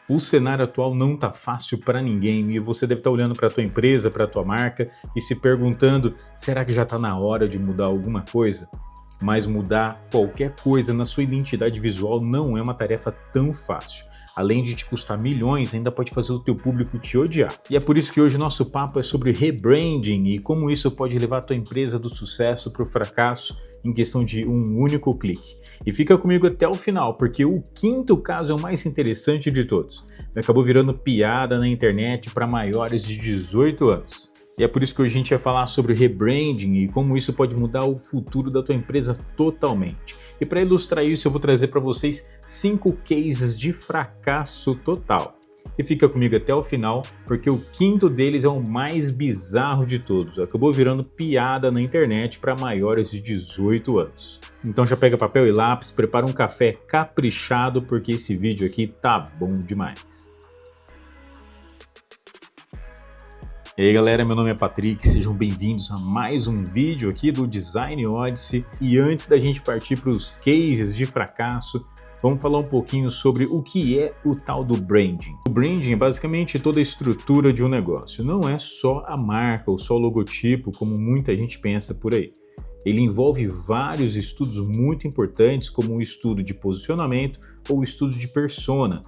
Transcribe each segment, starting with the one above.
O cenário atual não tá fácil para ninguém e você deve estar olhando para a tua empresa, para a tua marca e se perguntando, será que já está na hora de mudar alguma coisa? Mas mudar qualquer coisa na sua identidade visual não é uma tarefa tão fácil. Além de te custar milhões, ainda pode fazer o teu público te odiar. E é por isso que hoje o nosso papo é sobre rebranding e como isso pode levar a tua empresa do sucesso para o fracasso em questão de um único clique. E fica comigo até o final, porque o quinto caso é o mais interessante de todos. Acabou virando piada na internet para maiores de 18 anos. E é por isso que hoje a gente vai falar sobre rebranding e como isso pode mudar o futuro da tua empresa totalmente. E para ilustrar isso, eu vou trazer para vocês 5 cases de fracasso total. E fica comigo até o final, porque o quinto deles é o mais bizarro de todos. Acabou virando piada na internet para maiores de 18 anos. Então já pega papel e lápis, prepara um café caprichado, porque esse vídeo aqui tá bom demais. E aí galera, meu nome é Patrick, sejam bem-vindos a mais um vídeo aqui do Design Odyssey. E antes da gente partir para os cases de fracasso, vamos falar um pouquinho sobre o que é o tal do branding. O branding é basicamente toda a estrutura de um negócio, não é só a marca ou só o logotipo, como muita gente pensa por aí. Ele envolve vários estudos muito importantes, como o estudo de posicionamento ou o estudo de persona.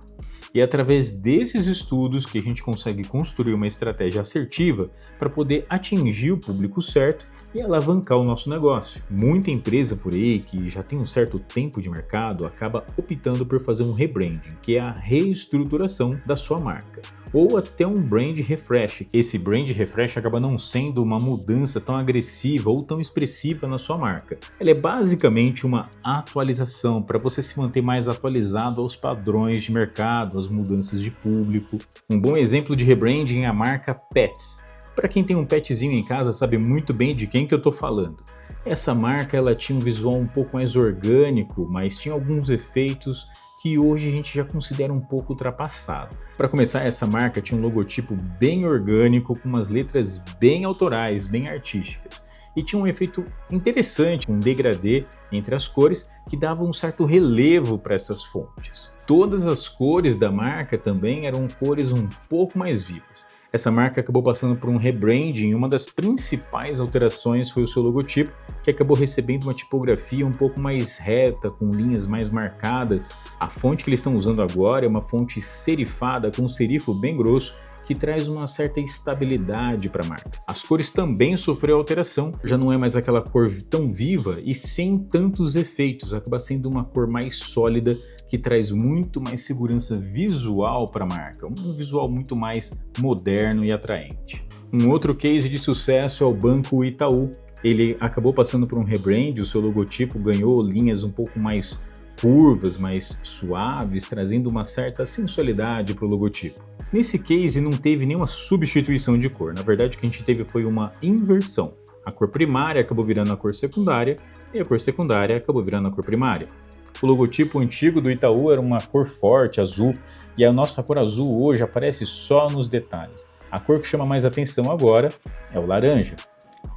E é através desses estudos que a gente consegue construir uma estratégia assertiva para poder atingir o público certo e alavancar o nosso negócio. Muita empresa por aí que já tem um certo tempo de mercado acaba optando por fazer um rebranding, que é a reestruturação da sua marca, ou até um brand refresh. Esse brand refresh acaba não sendo uma mudança tão agressiva ou tão expressiva na sua marca. Ela é basicamente uma atualização para você se manter mais atualizado aos padrões de mercado, às mudanças de público. Um bom exemplo de rebranding é a marca Pets. Para quem tem um petzinho em casa sabe muito bem de quem que eu estou falando. Essa marca ela tinha um visual um pouco mais orgânico, mas tinha alguns efeitos que hoje a gente já considera um pouco ultrapassado. Para começar, essa marca tinha um logotipo bem orgânico, com umas letras bem autorais, bem artísticas. E tinha um efeito interessante, um degradê entre as cores que dava um certo relevo para essas fontes. Todas as cores da marca também eram cores um pouco mais vivas. Essa marca acabou passando por um rebranding e uma das principais alterações foi o seu logotipo, que acabou recebendo uma tipografia um pouco mais reta, com linhas mais marcadas. A fonte que eles estão usando agora é uma fonte serifada com um serifo bem grosso, que traz uma certa estabilidade para a marca. As cores também sofreram alteração, já não é mais aquela cor tão viva e sem tantos efeitos, acaba sendo uma cor mais sólida que traz muito mais segurança visual para a marca, um visual muito mais moderno e atraente. Um outro case de sucesso é o Banco Itaú. Ele acabou passando por um rebrand, o seu logotipo ganhou linhas um pouco mais curvas, mais suaves, trazendo uma certa sensualidade para o logotipo. Nesse case não teve nenhuma substituição de cor, na verdade o que a gente teve foi uma inversão. A cor primária acabou virando a cor secundária e a cor secundária acabou virando a cor primária. O logotipo antigo do Itaú era uma cor forte, azul, e a nossa cor azul hoje aparece só nos detalhes. A cor que chama mais atenção agora é o laranja,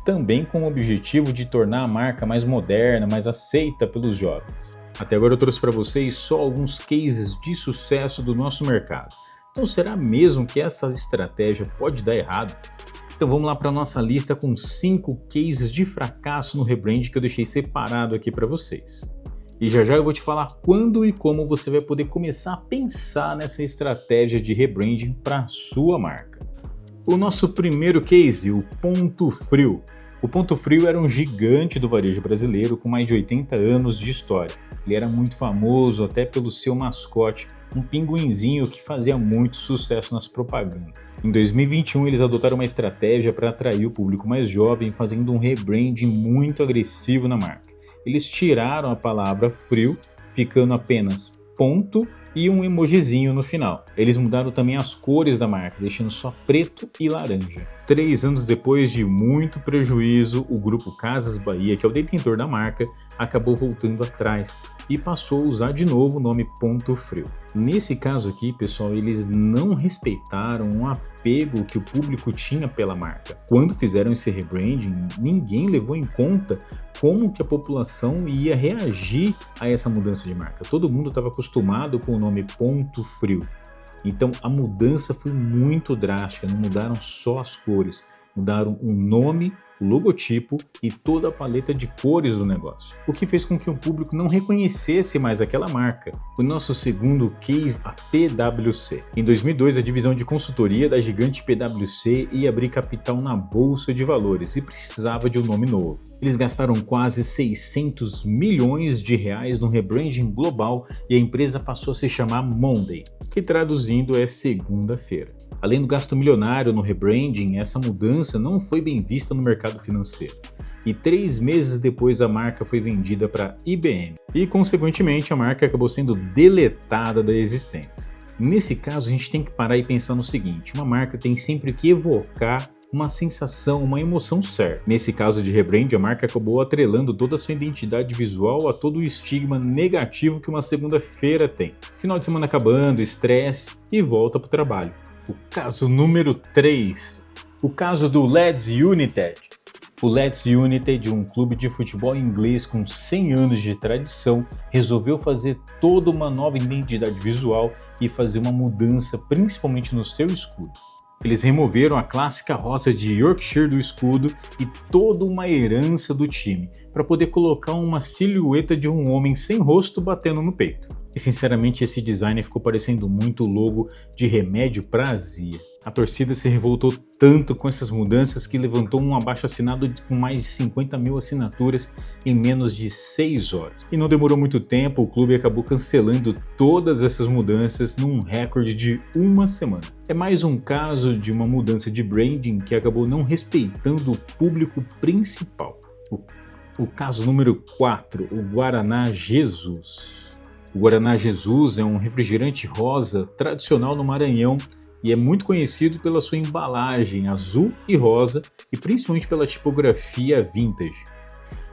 também com o objetivo de tornar a marca mais moderna, mais aceita pelos jovens. Até agora eu trouxe para vocês só alguns cases de sucesso do nosso mercado. Então será mesmo que essa estratégia pode dar errado? Então vamos lá para a nossa lista com 5 cases de fracasso no rebrand que eu deixei separado aqui para vocês. E já já eu vou te falar quando e como você vai poder começar a pensar nessa estratégia de rebranding para a sua marca. O nosso primeiro case, o Ponto Frio. O Ponto Frio era um gigante do varejo brasileiro com mais de 80 anos de história. Ele era muito famoso até pelo seu mascote, um pinguinzinho que fazia muito sucesso nas propagandas. Em 2021 eles adotaram uma estratégia para atrair o público mais jovem, fazendo um rebranding muito agressivo na marca. Eles tiraram a palavra frio, ficando apenas ponto e um emojizinho no final. Eles mudaram também as cores da marca, deixando só preto e laranja. 3 anos depois de muito prejuízo, o grupo Casas Bahia, que é o detentor da marca, acabou voltando atrás e passou a usar de novo o nome Ponto Frio. Nesse caso aqui, pessoal, eles não respeitaram o apego que o público tinha pela marca. Quando fizeram esse rebranding, ninguém levou em conta como que a população ia reagir a essa mudança de marca. Todo mundo estava acostumado com o nome Ponto Frio. Então a mudança foi muito drástica, não mudaram só as cores, mudaram o nome, o logotipo e toda a paleta de cores do negócio, o que fez com que o público não reconhecesse mais aquela marca. O nosso segundo case, a PwC. Em 2002, a divisão de consultoria da gigante PwC ia abrir capital na Bolsa de Valores e precisava de um nome novo. Eles gastaram quase 600 milhões de reais no rebranding global e a empresa passou a se chamar Monday, que traduzindo é segunda-feira. Além do gasto milionário no rebranding, essa mudança não foi bem vista no mercado financeiro. E 3 meses depois a marca foi vendida para IBM. E consequentemente a marca acabou sendo deletada da existência. Nesse caso a gente tem que parar e pensar no seguinte, uma marca tem sempre que evocar uma sensação, uma emoção certa. Nesse caso de rebrand, a marca acabou atrelando toda a sua identidade visual a todo o estigma negativo que uma segunda-feira tem. Final de semana acabando, estresse e volta para o trabalho. O caso número 3, o caso do Leeds United. O Leeds United, um clube de futebol inglês com 100 anos de tradição, resolveu fazer toda uma nova identidade visual e fazer uma mudança principalmente no seu escudo. Eles removeram a clássica rosa de Yorkshire do escudo e toda uma herança do time, para poder colocar uma silhueta de um homem sem rosto batendo no peito. E sinceramente esse design ficou parecendo muito o logo de remédio para azia. A torcida se revoltou tanto com essas mudanças que levantou um abaixo-assinado com mais de 50 mil assinaturas em menos de 6 horas. E não demorou muito tempo, o clube acabou cancelando todas essas mudanças num recorde de 1 semana. É mais um caso de uma mudança de branding que acabou não respeitando o público principal. O caso número 4, o Guaraná Jesus. O Guaraná Jesus é um refrigerante rosa tradicional no Maranhão e é muito conhecido pela sua embalagem azul e rosa e principalmente pela tipografia vintage,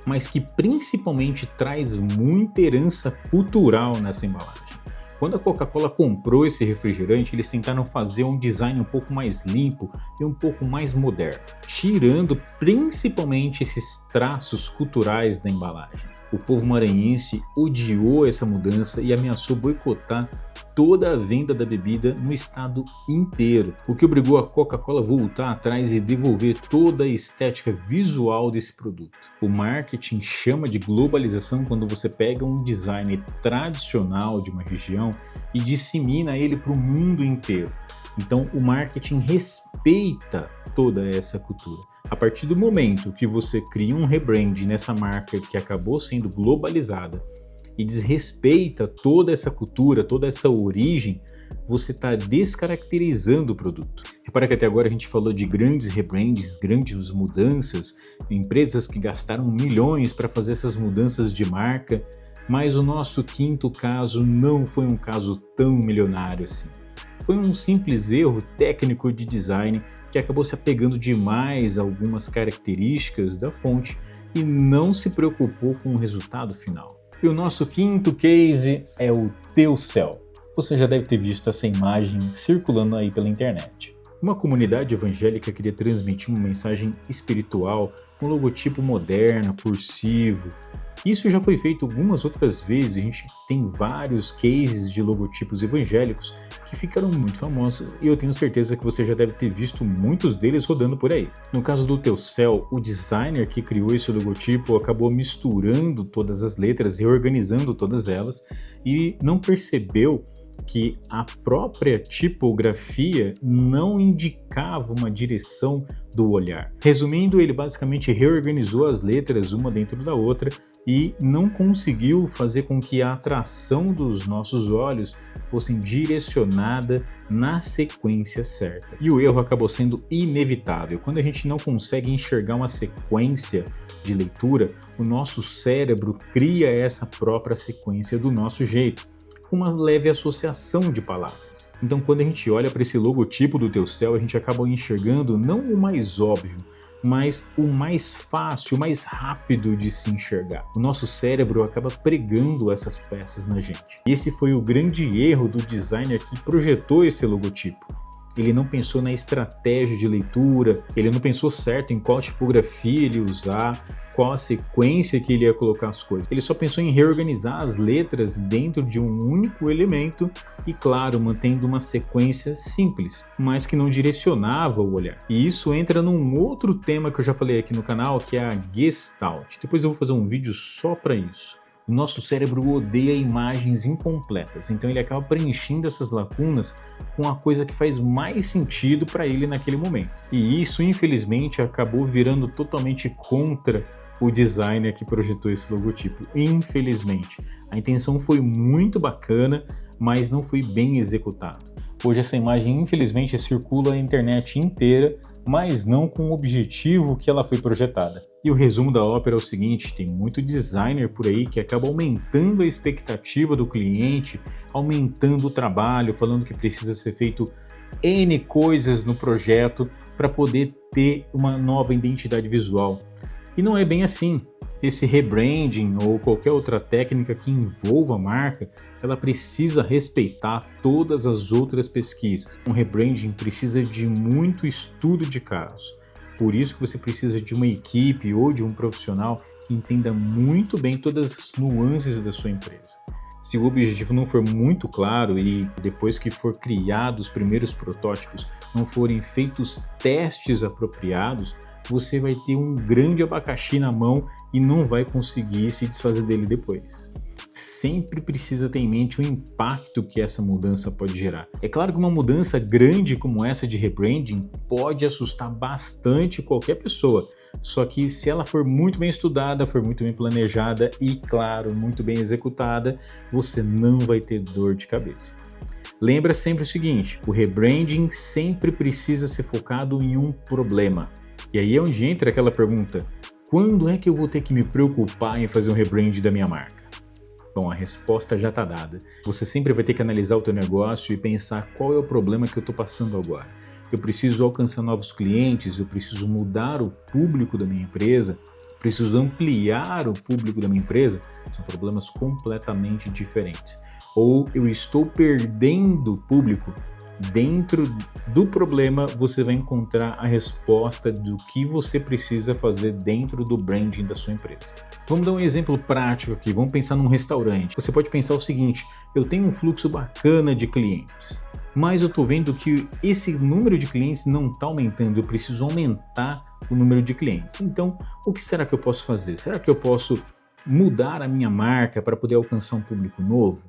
mas que principalmente traz muita herança cultural nessa embalagem. Quando a Coca-Cola comprou esse refrigerante, eles tentaram fazer um design um pouco mais limpo e um pouco mais moderno, tirando principalmente esses traços culturais da embalagem. O povo maranhense odiou essa mudança e ameaçou boicotar toda a venda da bebida no estado inteiro, o que obrigou a Coca-Cola a voltar atrás e devolver toda a estética visual desse produto. O marketing chama de globalização quando você pega um design tradicional de uma região e dissemina ele para o mundo inteiro. Então o marketing respeita toda essa cultura. A partir do momento que você cria um rebrand nessa marca que acabou sendo globalizada e desrespeita toda essa cultura, toda essa origem, você está descaracterizando o produto. Repara que até agora a gente falou de grandes rebrands, grandes mudanças, empresas que gastaram milhões para fazer essas mudanças de marca, mas o nosso quinto caso não foi um caso tão milionário assim. Foi um simples erro técnico de design que acabou se apegando demais a algumas características da fonte e não se preocupou com o resultado final. E o nosso quinto case é o Teocel. Você já deve ter visto essa imagem circulando aí pela internet. Uma comunidade evangélica queria transmitir uma mensagem espiritual com logotipo moderno, cursivo. Isso já foi feito algumas outras vezes, a gente tem vários cases de logotipos evangélicos que ficaram muito famosos e eu tenho certeza que você já deve ter visto muitos deles rodando por aí. No caso do Teocel, o designer que criou esse logotipo acabou misturando todas as letras, reorganizando todas elas e não percebeu que a própria tipografia não indicava uma direção do olhar. Resumindo, ele basicamente reorganizou as letras uma dentro da outra e não conseguiu fazer com que a atração dos nossos olhos fosse direcionada na sequência certa. E o erro acabou sendo inevitável. Quando a gente não consegue enxergar uma sequência de leitura, o nosso cérebro cria essa própria sequência do nosso jeito, com uma leve associação de palavras. Então quando a gente olha para esse logotipo do Teocel, a gente acaba enxergando não o mais óbvio, mas o mais fácil, o mais rápido de se enxergar. O nosso cérebro acaba pregando essas peças na gente. E esse foi o grande erro do designer que projetou esse logotipo. ele não pensou na estratégia de leitura, ele não pensou certo em qual tipografia ele ia usar, qual a sequência que ele ia colocar as coisas. Ele só pensou em reorganizar as letras dentro de um único elemento e, claro, mantendo uma sequência simples, mas que não direcionava o olhar. E isso entra num outro tema que eu já falei aqui no canal, que é a Gestalt. Depois eu vou fazer um vídeo só para isso. O nosso cérebro odeia imagens incompletas, então ele acaba preenchendo essas lacunas com a coisa que faz mais sentido para ele naquele momento. E isso, infelizmente, acabou virando totalmente contra o designer que projetou esse logotipo. Infelizmente, a intenção foi muito bacana, mas não foi bem executado. Hoje essa imagem, infelizmente, circula a internet inteira, mas não com o objetivo que ela foi projetada. E o resumo da ópera é o seguinte: tem muito designer por aí que acaba aumentando a expectativa do cliente, aumentando o trabalho, falando que precisa ser feito N coisas no projeto para poder ter uma nova identidade visual. E não é bem assim. Esse rebranding ou qualquer outra técnica que envolva a marca, ela precisa respeitar todas as outras pesquisas. Um rebranding precisa de muito estudo de caso. Por isso que você precisa de uma equipe ou de um profissional que entenda muito bem todas as nuances da sua empresa. Se o objetivo não for muito claro e depois que for criado os primeiros protótipos não forem feitos testes apropriados, você vai ter um grande abacaxi na mão e não vai conseguir se desfazer dele depois. Sempre precisa ter em mente o impacto que essa mudança pode gerar. É claro que uma mudança grande como essa de rebranding pode assustar bastante qualquer pessoa, só que se ela for muito bem estudada, for muito bem planejada e, claro, muito bem executada, você não vai ter dor de cabeça. Lembra sempre o seguinte: o rebranding sempre precisa ser focado em um problema. E aí é onde entra aquela pergunta: quando é que eu vou ter que me preocupar em fazer um rebrand da minha marca? Bom, a resposta já está dada. Você sempre vai ter que analisar o teu negócio e pensar qual é o problema que eu estou passando agora. Eu preciso alcançar novos clientes, eu preciso mudar o público da minha empresa, preciso ampliar o público da minha empresa. São problemas completamente diferentes. Ou eu estou perdendo público. Dentro do problema, você vai encontrar a resposta do que você precisa fazer dentro do branding da sua empresa. Vamos dar um exemplo prático aqui, vamos pensar num restaurante. Você pode pensar o seguinte: eu tenho um fluxo bacana de clientes, mas eu estou vendo que esse número de clientes não está aumentando, eu preciso aumentar o número de clientes. Então, o que será que eu posso fazer? Será que eu posso mudar a minha marca para poder alcançar um público novo?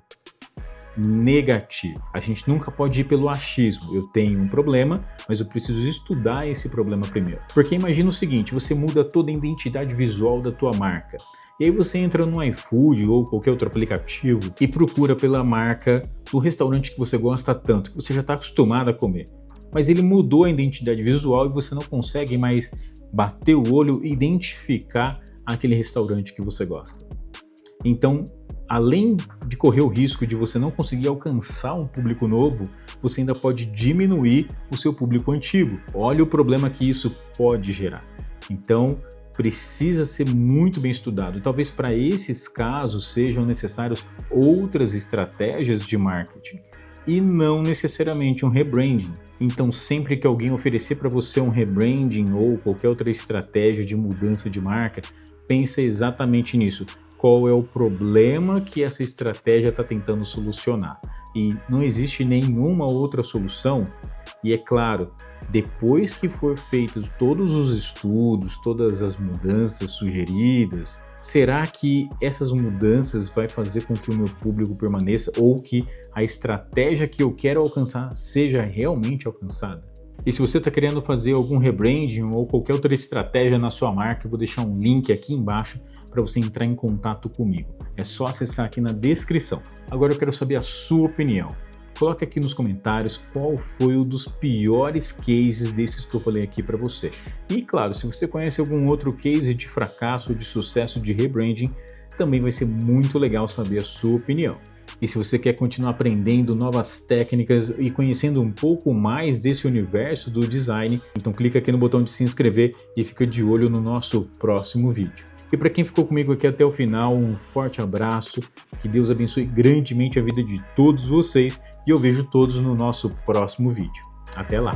Negativo. A gente nunca pode ir pelo achismo. Eu tenho um problema, mas eu preciso estudar esse problema primeiro. Porque imagina o seguinte: você muda toda a identidade visual da tua marca. E aí você entra no iFood ou qualquer outro aplicativo e procura pela marca do restaurante que você gosta tanto, que você já está acostumado a comer. Mas ele mudou a identidade visual e você não consegue mais bater o olho e identificar aquele restaurante que você gosta. Então, além de correr o risco de você não conseguir alcançar um público novo, você ainda pode diminuir o seu público antigo. Olha o problema que isso pode gerar. Então, precisa ser muito bem estudado. Talvez para esses casos sejam necessárias outras estratégias de marketing e não necessariamente um rebranding. Então, sempre que alguém oferecer para você um rebranding ou qualquer outra estratégia de mudança de marca, pensa exatamente nisso. Qual é o problema que essa estratégia está tentando solucionar? E não existe nenhuma outra solução. E é claro, depois que for feitos todos os estudos, todas as mudanças sugeridas, será que essas mudanças vai fazer com que o meu público permaneça ou que a estratégia que eu quero alcançar seja realmente alcançada? E se você está querendo fazer algum rebranding ou qualquer outra estratégia na sua marca, eu vou deixar um link aqui embaixo para você entrar em contato comigo. É só acessar aqui na descrição. Agora eu quero saber a sua opinião. Coloque aqui nos comentários qual foi um dos piores cases desses que eu falei aqui para você. E claro, se você conhece algum outro case de fracasso ou de sucesso de rebranding, também vai ser muito legal saber a sua opinião. E se você quer continuar aprendendo novas técnicas e conhecendo um pouco mais desse universo do design, então clica aqui no botão de se inscrever e fica de olho no nosso próximo vídeo. E para quem ficou comigo aqui até o final, um forte abraço, que Deus abençoe grandemente a vida de todos vocês e eu vejo todos no nosso próximo vídeo. Até lá!